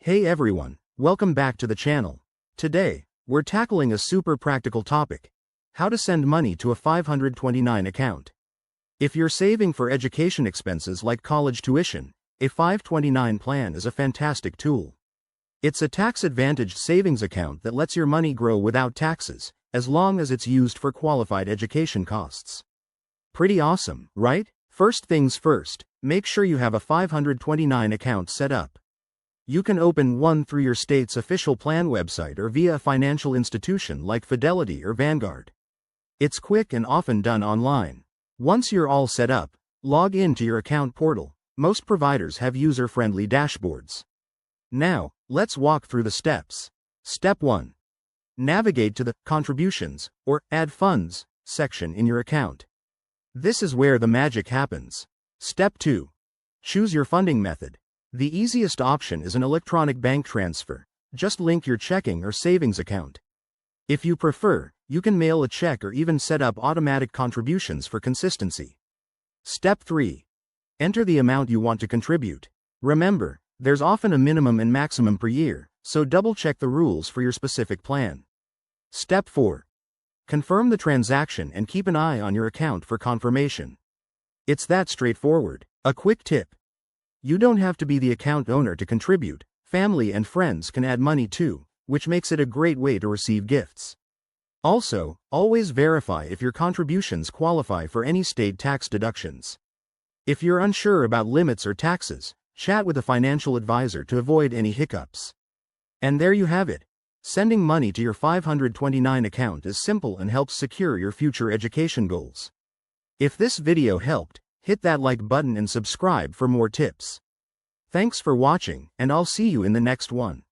Hey everyone, welcome back to the channel. Today, we're tackling a super practical topic: how to send money to a 529 account. If you're saving for education expenses like college tuition, a 529 plan is a fantastic tool. It's a tax-advantaged savings account that lets your money grow without taxes, as long as it's used for qualified education costs. Pretty awesome, right? First things first, make sure you have a 529 account set up. You can open one through your state's official plan website or via a financial institution like Fidelity or Vanguard. It's quick and often done online. Once you're all set up, log in to your account portal. Most providers have user-friendly dashboards. Now, let's walk through the steps. Step 1. Navigate to the Contributions, or Add Funds, section in your account. This is where the magic happens. Step 2. Choose your funding method. The easiest option is an electronic bank transfer. Just link your checking or savings account. If you prefer, you can mail a check or even set up automatic contributions for consistency. Step 3. Enter the amount you want to contribute. Remember, there's often a minimum and maximum per year, so double-check the rules for your specific plan. Step 4. Confirm the transaction and keep an eye on your account for confirmation. It's that straightforward. A quick tip: you don't have to be the account owner to contribute. Family and friends can add money too, which makes it a great way to receive gifts. Also, always verify if your contributions qualify for any state tax deductions. If you're unsure about limits or taxes, chat with a financial advisor to avoid any hiccups. And there you have it. Sending money to your 529 account is simple and helps secure your future education goals. If this video helped, hit that like button and subscribe for more tips. Thanks for watching, and I'll see you in the next one.